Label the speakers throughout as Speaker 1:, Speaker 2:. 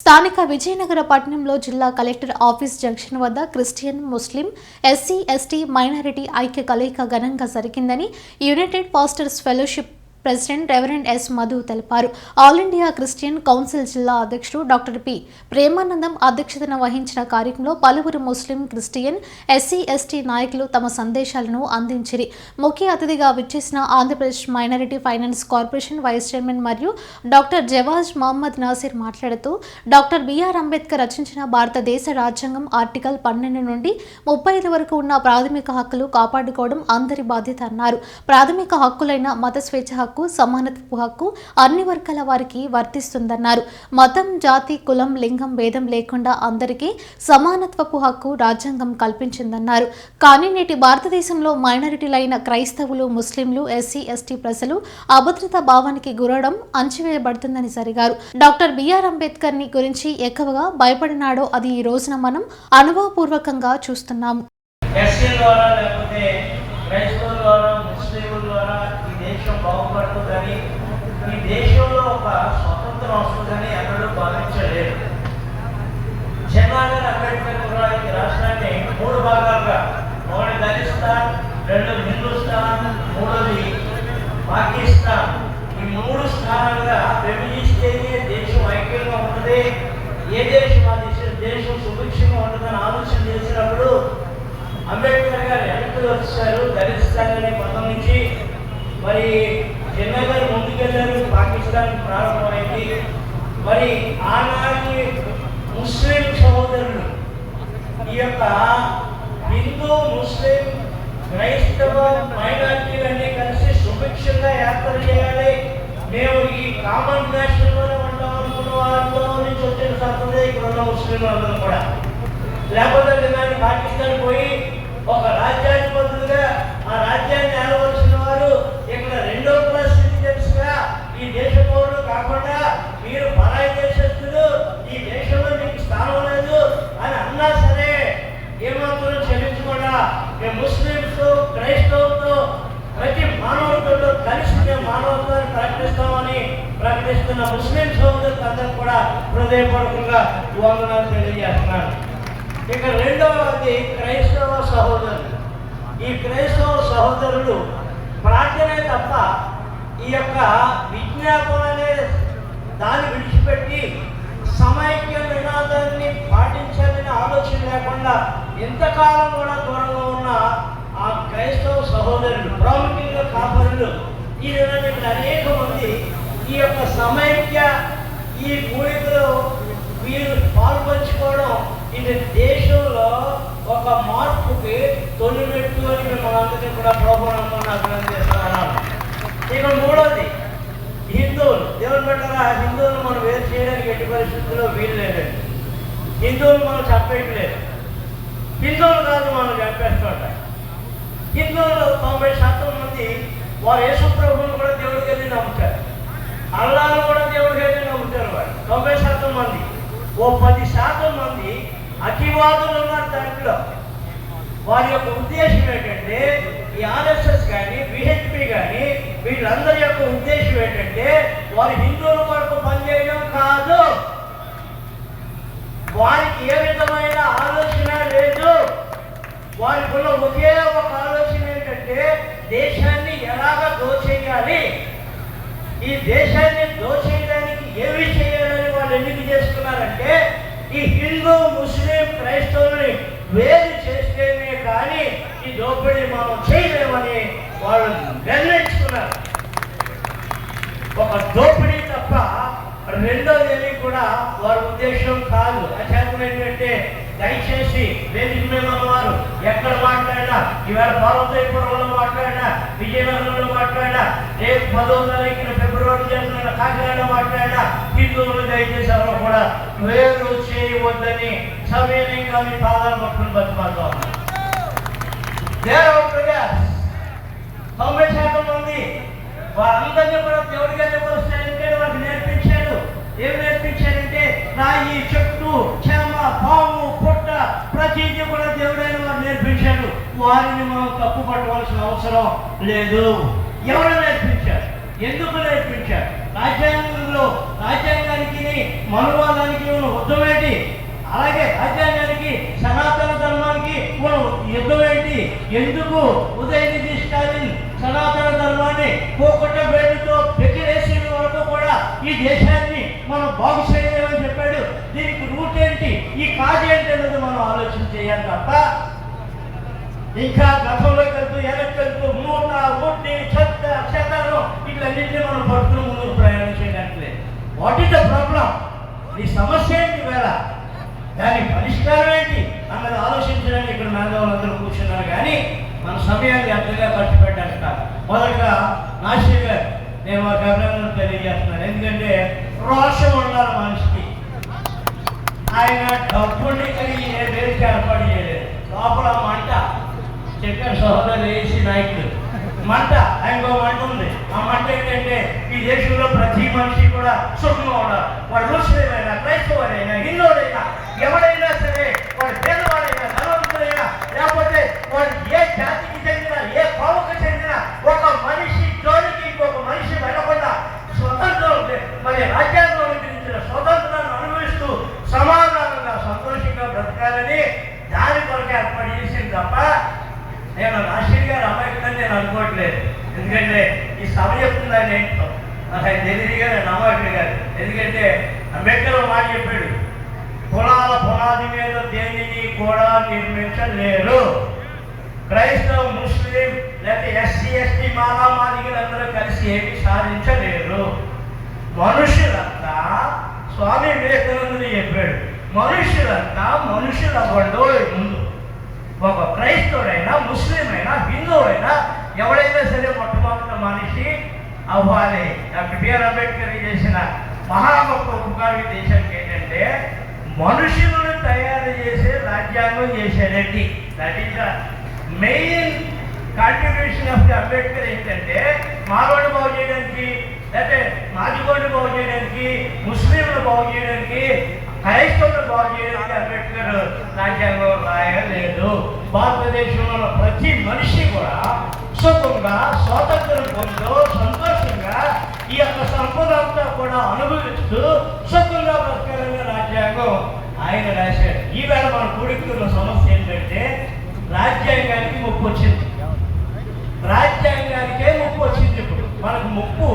Speaker 1: స్థానిక విజయనగర పట్టణంలో జిల్లా కలెక్టర్ ఆఫీస్ జంక్షన్ వద్ద Christian, Muslim, SC, ST, minority ఐక్య కలయిక ఘనంగా జరిగిందని united pastors fellowship president reverend S Madhu తెలిపారు. ఆల్ ఇండియా క్రిస్టియన్ కౌన్సిల్ జిల్లా అధ్యక్షుడు డాక్టర్ పి ప్రేమానందం అధ్యక్షతన వహించిన కార్యక్రమంలో పలువురు ముస్లిం, క్రిస్టియన్, ఎస్సీ, ఎస్టీ నాయకులు తమ సందేశాలను అందించిరి. ముఖ్య అతిథిగా విచ్చేసిన Andhra Pradesh minority finance corporation vice chairman మరియు డాక్టర్ జవాజ్ మహమ్మద్ నాసిర్ మాట్లాడుతూ డాక్టర్ బిఆర్ అంబేద్కర్ రచించిన భారతదేశ రాజ్యాంగం ఆర్టికల్ 12 నుండి 35 వరకు ఉన్న ప్రాథమిక హక్కులు కాపాడుకోవడం అందరి బాధ్యత అన్నారు. ప్రాథమిక హక్కులైన మత స్వేచ్ఛ హక్కు, సమానత్వపు హక్కు అన్ని వర్గాల వారికి వర్తిస్తుందన్నారు. మతం, జాతి, కులం, లింగం భేదం లేకుండా అందరికీ సమానత్వపు హక్కు రాజ్యాంగం కల్పించిందన్నారు. కానీ నేటి భారతదేశంలో మైనారిటీలైన క్రైస్తవులు, ముస్లింలు, ఎస్సీ, ఎస్టీ ప్రజలు అభద్రతా భావానికి గురవడం అంచివేయబడుతుందని జరిగారు. డాక్టర్ బిఆర్ అంబేద్కర్ ని గురించి ఎక్కువగా భయపడినాడో అది ఈ రోజున మనం అనుభవపూర్వకంగా చూస్తున్నాము.
Speaker 2: బాగుపడుతుందని, ఈ దేశంలో ఒక స్వతంత్రం వస్తుందని ఎన్నడూ భావించలేదు. జనరల్ అంబేద్కర్ ఈ రాష్ట్రాన్ని 3 భాగాలుగా, ఒకటి దళిస్తాన్, 2 హిందుస్థాన్, 3ది పాకిస్తాన్, ఈ 3 స్థానాలుగా విభజిస్తే దేశం ఐక్యంగా ఉంటుంది, ఏ దేశం ఆ దేశం సుభిక్షంగా ఉంటుందని ఆలోచన చేసినప్పుడు అంబేద్కర్ గారు వెనక్కి వచ్చారు. దళిస్తాన్ అనే పదం నుంచి మరి జనరల్ ముందుకెళ్ళారు. పాకిస్తాన్ ప్రారంభమైంది. మరి ఆనాటి ముస్లిం సహోదరులు ఈ యొక్క హిందూ, ముస్లిం, క్రైస్తవ మైనారిటీలన్నీ కలిసి సుభిక్షంగా యాత్ర చేయాలి, మేము ఈ కామన్ నేషనల్లోనే ఉంటాం అనుకున్న వాళ్ళతో నుంచి వచ్చిన సంతదే ఇక్కడ ఉన్న ముస్లింలు అందరూ కూడా. లేకపోతే నిన్న పాకిస్తాన్ పోయి ఒక రాజ్యాధిపతులుగా ఆ రాజ్యాన్ని ఏలవలసిన వారు ఇక్కడ 2వ క్లాస్ సిటిజన్స్గా ఈ దేశ పౌరులు కాకుండా మీరు పరాయి దేశస్తులు, ఈ దేశంలో మీకు స్థానం లేదు అని అన్నా సరే ఏమాత్రం క్షమించకుండా మేము ముస్లింస్, క్రైస్తవులతో ప్రతి మానవులతో కలిసి మేము మానవత్వాన్ని ప్రకటిస్తామని ప్రకటిస్తున్న ముస్లిం సోదరులకు అందరూ కూడా హృదయపూర్వకంగా వందనాలు తెలియజేస్తున్నాను. ఇక రెండవది క్రైస్తవ సహోదరులు. ఈ క్రైస్తవ సహోదరులు ప్రార్థనే తప్ప ఈ యొక్క విజ్ఞాపన అనే దాన్ని విడిచిపెట్టి సమైక్య నినాదాన్ని పాటించాలని ఆలోచన లేకుండా ఎంతకాలం కూడా దూరంగా ఉన్న ఆ క్రైస్తవ సహోదరులు, ప్రాముఖ్యంగా కాపరులు, ఈ విధంగా ఇక్కడ అనేక మంది ఈ యొక్క సమైక్య ఈ కూడికలో వీరు పాల్పంచుకోవడం ఇది దేశంలో ఒక మార్పుకి తొలిమెట్టు అని మిమ్మల్ని కూడా ప్రభుత్వం అభినందిస్తున్నాను. ఇక 3వది హిందువులు. దేవుని పెట్టారా, హిందువులు మనం వేరు చేయడానికి ఎట్టి పరిస్థితుల్లో వీలు లేదండి. హిందువులు మనం చెప్పేయట్లేదు, హిందువులు కాదు మనం చెప్పేస్తుంటాం. హిందువులు 90% మంది వారు యేసు ప్రభువును కూడా దేవుడికి వెళ్ళి నమ్ముతారు, అల్లాను కూడా దేవుడికి వెళ్ళి నమ్ముతారు. వారు 90% మంది. ఓ 10% మంది అతివాదులు ఉన్నారు. దాంట్లో వారి యొక్క ఉద్దేశం ఏంటంటే ఈ ఆర్ఎస్ఎస్ కానీ, బిహెచ్పి కానీ వీళ్ళందరి యొక్క ఉద్దేశం ఏంటంటే వారి హిందువుల కొరకు పనిచేయడం కాదు, వారికి ఏ విధమైన ఆలోచన లేదు. వారికి ఉన్న ఒకే ఒక ఆలోచన ఏంటంటే దేశాన్ని ఎలాగ దోచేయాలి, ఈ దేశాన్ని దోచేయడానికి ఏమి చేయాలని వాళ్ళు ఎందుకు చేస్తున్నారంటే ఈ హిందూ, ముస్లిం, క్రైస్తవుల్ని వేరు చేస్తేనే కానీ ఈ దోపిడీ మనం చేయలేమని వాళ్ళు నిర్ణయించుకున్నారు. ఒక దోపిడీ తప్ప రెండోది కూడా వారి ఉద్దేశం కాదు. అధ్యాత్మం ఏంటంటే దయచేసి వేదిక మీద ఉన్నవారు ఎక్కడ మాట్లాడినా, ఈవేళ పార్వతీపురంలో మాట్లాడినా, విజయనగరంలో మాట్లాడినా, రేపు 10వ తారీఖున ఫిబ్రవరి చేసిన కాకినాడలో మాట్లాడినా హిందువులు దయచేసి ఎవరు కూడా వేరు చేయవద్దని సవినయంగా మీ పాదాల భక్తులు బతిమాలుతాం. 90% మంది వారందరినీ కూడా దేవుడిగా చెప్పాలంటే వారికి నేర్పించాడు. ఏం నేర్పించాడంటే రాయి, చెట్టు, చేమ, పాము, పుట్ట ప్రతిదీ కూడా దేవుడైన వారు నేర్పించాడు. వారిని మనం తప్పు పట్టవలసిన అవసరం లేదు. ఎవరు నేర్పించారు, ఎందుకు నేర్పించారు? రాజ్యాంగానికి మనువాదానికి ఉన్న యుద్ధం ఏంటి? అలాగే రాజ్యాంగానికి సనాతన ధర్మానికి ఉన్న యుద్ధం ఏంటి? ఎందుకు ఉదయనిధి స్టాలిన్ సనాతన ధర్మాన్ని కోకొట్ట వేడుతో పెకిరేసే వరకు కూడా ఈ దేశాన్ని మనం బాగు చేయలేమని చెప్పాడు? దీనికి రూట్ ఏంటి, ఈ కాజ్ ఏంటి అనేది మనం ఆలోచన చేయాలి తప్ప ఇంకా గతంలోకి వెళ్తూ వెనక్కి మూట ముట్టి చెత్త చెత్తను ఇట్లన్నింటినీ మనం పట్టుకుని ముందుకు ప్రయాణం చేయడానికి లేదు. What is the problem? ఈ సమస్య ఏంటి? వేళ దాని పరిష్కారం ఏంటి అన్నది ఆలోచించడానికి ఇక్కడ మేధావులందరూ కూర్చున్నారు. కానీ మన సమయాన్ని ఎంతగా ఖర్చు పెట్టాలి కాదు. మొదటగా నాశీ గారు నేను ఒక అభినందనలు తెలియజేస్తున్నాను. ఎందుకంటే రోషం ఉండాలి మనిషికి. ఆయన డబ్బుని కలిగి ఏ వేదిక ఏర్పాటు చేయలేదు. లోపల మంట చెప్పారు సహోదరు ఏసీ నాయకులు, మంట ఆయనకో మంట ఉంది. ఆ మంట ఏంటంటే ఈ దేశంలో ప్రతి మనిషి కూడా సుఖంగా ఉండాలి. వాడు ముస్లిమైనా, క్రైస్తవుడైనా, హిందువుడైనా, ఎవడైనా సరే, వాడు పేదవాడైనా, ధనవంతుడైనా, లేకపోతే వాడు ఏ జాతికి చెందిన, ఏ కోవకు చెందిన ఒక మనిషి జోలికి ఇంకొక మనిషి వెళ్ళకుండా స్వతంత్రం మరి రాజ్యాంగం అనుగ్రహించిన స్వతంత్రాన్ని అనుభవిస్తూ సమాధానంగా సంతోషంగా బ్రతకాలని దాని కొరకు ఏర్పాటు చేసింది తప్ప నేను రాజశేఖర్ గారు అమాయకులని నేను అనుకోవట్లేదు. ఎందుకంటే ఈ సభ చెప్తుందని ఏంటో నాకు ఆయన తెలియదు గారు, నేను అమాయకుడు గారు. ఎందుకంటే అంబేద్కర్ మాట చెప్పాడు, కులాల పునాది మీద దేనిని కూడా నిర్మించలేరు. క్రైస్తవ, ముస్లిం లేకపోతే ఎస్సీ ఎస్టీ మాదిగలందరూ కలిసి ఏమి సాధించలేరు. మనుషులంతా స్వామి వివేకానందుడు చెప్పాడు, మనుషులంతా మనుషుల అవ్వండు. ముందు ఒక క్రైస్తవుడైనా, ముస్లిం అయినా, హిందువుడైనా ఎవడైనా సరే మొట్టమొదటి మనిషి అవ్వాలి. డాక్టర్ బిఆర్ అంబేద్కర్ చేసిన మహా గొప్ప ఉపకారం దేశానికి ఏంటంటే మనుషులను తయారు చేసే రాజ్యాంగం చేశాడండి. That is the main contribution of the Ambedkar. ఏంటంటే మారోడు బాగు చేయడానికి, లేకపోతే మాదిగోడిని బాగు చేయడానికి, ముస్లింలు బాగు చేయడానికి, క్రైస్తవులు బాగు చేయడానికి అంబేద్కర్ రాజ్యాంగం రాయలేదు. భారతదేశంలో ప్రతి మనిషి కూడా సుఖంగా స్వాతంత్రం పొందుతూ సంతోషంగా ఈ యొక్క సంపద అంతా కూడా అనుభవిస్తూ సుఖంగా బ్రతకాలనే రాజ్యాంగం ఆయన రాశాడు. ఈవేళ మన కూడికున్న సమస్య ఏంటంటే రాజ్యాంగానికి ముప్పు వచ్చింది. రాజ్యాంగానికే ముప్పు వచ్చింది. ఇప్పుడు మనకు ముప్పు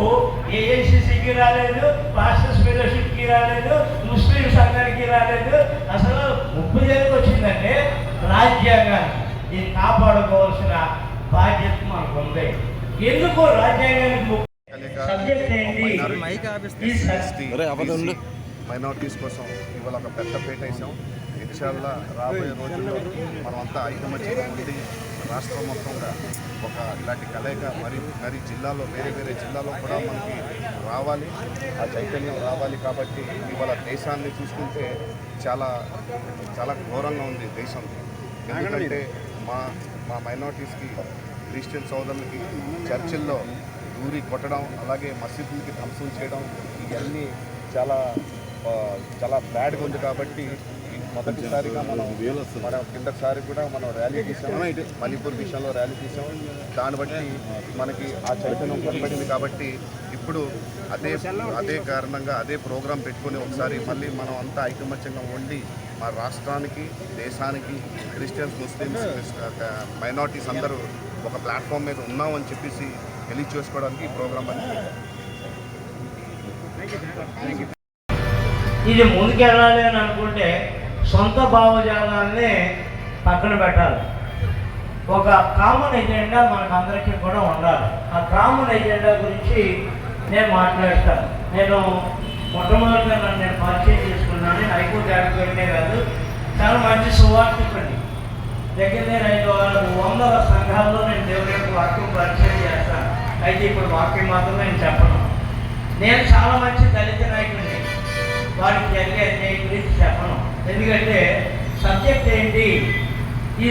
Speaker 2: ఏఐసిసికి రాలేదు, పాస్టర్స్ ఫెలోషిప్కి రాలేదు, ముస్లిం సంఘానికి రాలేదు. అసలు ముప్పు దేనికి వచ్చిందంటే రాజ్యాంగానికి. దీన్ని కాపాడుకోవాల్సిన బాధ్యత మనకు ఉంది. ఎందుకు రాజ్యాంగానికి ముప్పు? సబ్జెక్ట్ ఏంటి?
Speaker 3: మైనారిటీస్ కోసం ఇవాళ ఒక పెద్ద పీట వేసాం. ఇన్షాల్లా రాబోయే రోజుల్లో మనమంతా ఐకమత్యంగా ఉండి రాష్ట్రం మొత్తంగా ఒక ఇలాంటి కలయిక మరి జిల్లాలో వేరే జిల్లాలో కూడా మనకి రావాలి, ఆ చైతన్యం రావాలి. కాబట్టి ఇవాళ దేశాన్ని చూసుకుంటే చాలా చాలా ఘోరంగా ఉంది దేశం. ఎందుకంటే మా మైనారిటీస్కి, క్రిస్టియన్ సోదరులకి చర్చిల్లో దూరి కొట్టడం, అలాగే మసీదులకి ధ్వంసం చేయడం, ఇవన్నీ చాలా చాలా బ్యాడ్గా ఉంది. కాబట్టి మొదటిసారిగా మనం కిందసారి కూడా మనం ర్యాలీ తీసాం, మణిపూర్ విషయంలో ర్యాలీ తీసాం. దాన్ని బట్టి మనకి ఆ చైతన్యం కనబడింది. కాబట్టి ఇప్పుడు అదే కారణంగా అదే ప్రోగ్రాం పెట్టుకొని ఒకసారి మళ్ళీ మనం అంతా ఐకమత్యంగా ఉండి మా రాష్ట్రానికి, దేశానికి, క్రిస్టియన్స్, ముస్లిమ్స్, మైనారిటీస్ అందరూ ఒక ప్లాట్ఫామ్ మీద ఉన్నామని చెప్పేసి తెలియచేసుకోవడానికి ఈ ప్రోగ్రాం అనేది.
Speaker 2: ఇది ముందుకెళ్ళాలి అని అనుకుంటే సొంత భావజాలాన్ని పక్కన పెట్టాలి. ఒక కామన్ ఎజెండా మనకు అందరికీ కూడా ఉండాలి. ఆ కామన్ ఎజెండా గురించి నేను మాట్లాడతాను. నేను మొట్టమొదటిగా నేను పరిచయం చేసుకున్నాను. హైకోర్టు యాక్టివేటే కాదు, చాలా మంచి సువార్థికండి. దగ్గర నేను 500 సంఘాల్లో నేను దేవుని యొక్క వాక్యం పరిచయం చేస్తాను. అయితే ఇప్పుడు వాక్యం మాత్రం నేను చెప్పను. నేను చాలా మంచి దళిత నాయకుడిని, వారికి జరిగే అన్యాయం గురించి చెప్పను. ఎందుకంటే సబ్జెక్ట్ ఏంటి? ఈ